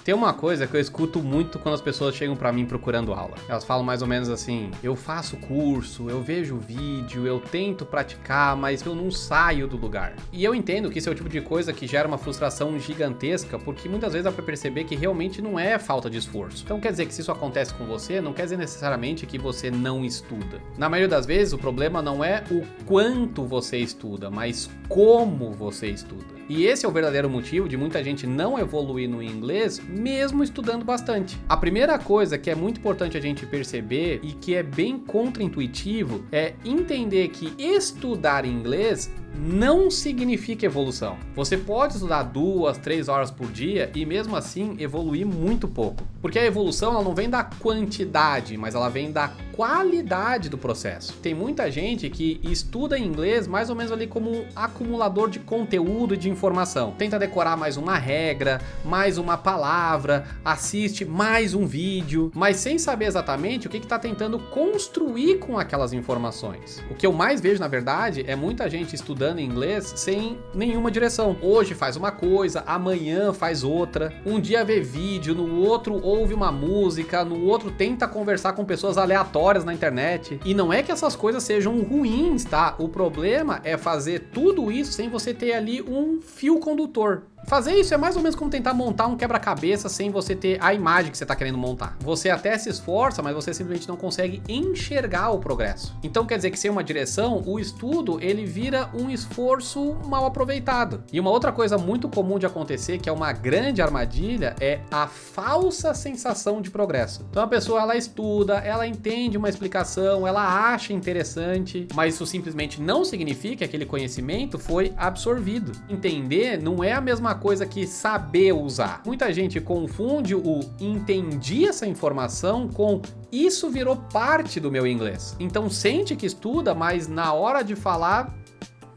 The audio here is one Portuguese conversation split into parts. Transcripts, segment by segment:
Tem uma coisa que eu escuto muito quando as pessoas chegam pra mim procurando aula. Elas falam mais ou menos assim: eu faço curso, eu vejo vídeo, eu tento praticar, mas eu não saio do lugar. E eu entendo que esse é o tipo de coisa que gera uma frustração gigantesca, porque muitas vezes dá pra perceber que realmente não é falta de esforço. Então quer dizer que se isso acontece com você, não quer dizer necessariamente que você não estuda. Na maioria das vezes, o problema não é o quanto você estuda, mas como você estuda. E esse é o verdadeiro motivo de muita gente não evoluir no inglês, mesmo estudando bastante. A primeira coisa que é muito importante a gente perceber e que é bem contraintuitivo é entender que estudar inglês não significa evolução. Você pode estudar 2, 3 horas por dia e mesmo assim evoluir muito pouco. Porque a evolução ela não vem da quantidade, mas ela vem da qualidade do processo. Tem muita gente que estuda inglês mais ou menos ali como um acumulador de conteúdo e de informação. Tenta decorar mais uma regra, mais uma palavra, assiste mais um vídeo, mas sem saber exatamente o que está tentando construir com aquelas informações. O que eu mais vejo, na verdade, é muita gente estudando inglês sem nenhuma direção. Hoje faz uma coisa, amanhã faz outra, um dia vê vídeo, no outro ouve uma música, no outro tenta conversar com pessoas aleatórias na internet. E não é que essas coisas sejam ruins, tá? O problema é fazer tudo isso sem você ter ali um fio condutor. Fazer isso é mais ou menos como tentar montar um quebra-cabeça sem você ter a imagem que você está querendo montar. Você até se esforça, mas você simplesmente não consegue enxergar o progresso. Então quer dizer que sem uma direção, o estudo ele vira um esforço mal aproveitado. E uma outra coisa muito comum de acontecer, que é uma grande armadilha, é a falsa sensação de progresso. Então a pessoa ela estuda, ela entende uma explicação, ela acha interessante, mas isso simplesmente não significa que aquele conhecimento foi absorvido. Entender não é a mesma coisa que saber usar. Muita gente confunde o entendi essa informação com isso virou parte do meu inglês. Então sente que estuda, mas na hora de falar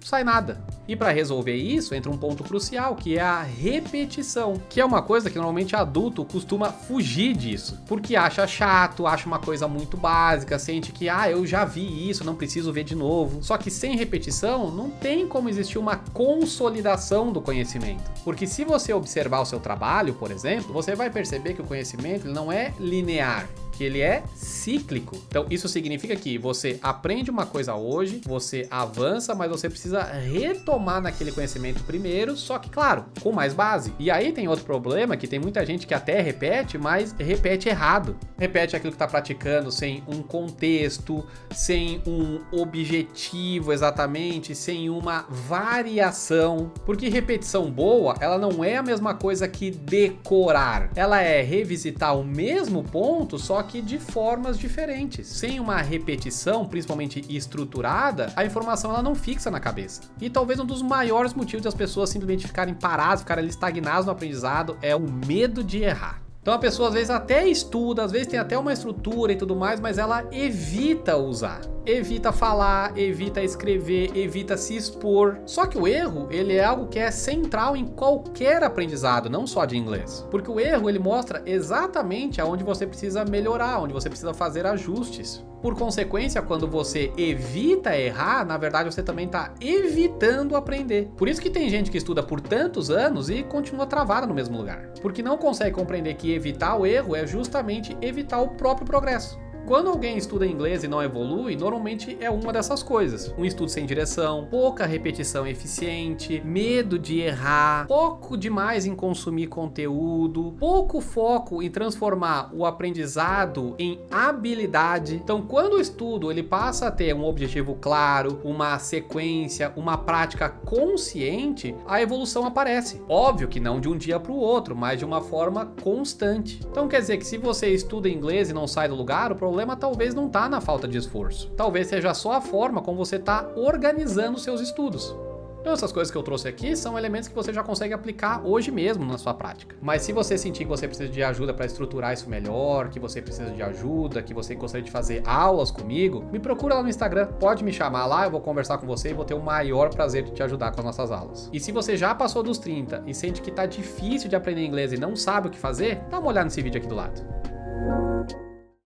sai nada. E para resolver isso, entra um ponto crucial, que é a repetição, que é uma coisa que normalmente adulto costuma fugir disso, porque acha chato, acha uma coisa muito básica, sente que, eu já vi isso, não preciso ver de novo. Só que sem repetição, não tem como existir uma consolidação do conhecimento. Porque se você observar o seu trabalho, por exemplo, você vai perceber que o conhecimento não é linear, que ele é cíclico. Então isso significa que você aprende uma coisa hoje, você avança, mas você precisa retomar naquele conhecimento primeiro, só que claro, com mais base. E aí tem outro problema, que tem muita gente que até repete, mas repete errado. Repete aquilo que está praticando sem um contexto, sem um objetivo exatamente, sem uma variação. Porque repetição boa, ela não é a mesma coisa que decorar. Ela é revisitar o mesmo ponto, só que de formas diferentes. Sem uma repetição, principalmente estruturada, a informação ela não fixa na cabeça. E talvez um dos maiores motivos das pessoas simplesmente ficarem paradas, ficarem ali estagnadas no aprendizado é o medo de errar. Então a pessoa às vezes até estuda, às vezes tem até uma estrutura e tudo mais, mas ela evita usar. Evita falar, evita escrever, evita se expor. Só que o erro, ele é algo que é central em qualquer aprendizado, não só de inglês. Porque o erro, ele mostra exatamente aonde você precisa melhorar, onde você precisa fazer ajustes. Por consequência, quando você evita errar, na verdade você também está evitando aprender. Por isso que tem gente que estuda por tantos anos e continua travada no mesmo lugar. Porque não consegue compreender que evitar o erro é justamente evitar o próprio progresso. Quando alguém estuda inglês e não evolui, normalmente é uma dessas coisas. Um estudo sem direção, pouca repetição eficiente, medo de errar, foco demais em consumir conteúdo, pouco foco em transformar o aprendizado em habilidade. Então, quando o estudo ele passa a ter um objetivo claro, uma sequência, uma prática consciente, a evolução aparece. Óbvio que não de um dia para o outro, mas de uma forma constante. Então, quer dizer que se você estuda inglês e não sai do lugar, o problema talvez não está na falta de esforço. Talvez seja só a forma como você está organizando seus estudos. Então essas coisas que eu trouxe aqui são elementos que você já consegue aplicar hoje mesmo na sua prática. Mas se você sentir que você precisa de ajuda para estruturar isso melhor, que você precisa de ajuda, que você gostaria de fazer aulas comigo, me procura lá no Instagram, pode me chamar lá, eu vou conversar com você e vou ter o maior prazer de te ajudar com as nossas aulas. E se você já passou dos 30 e sente que tá difícil de aprender inglês e não sabe o que fazer, dá uma olhada nesse vídeo aqui do lado.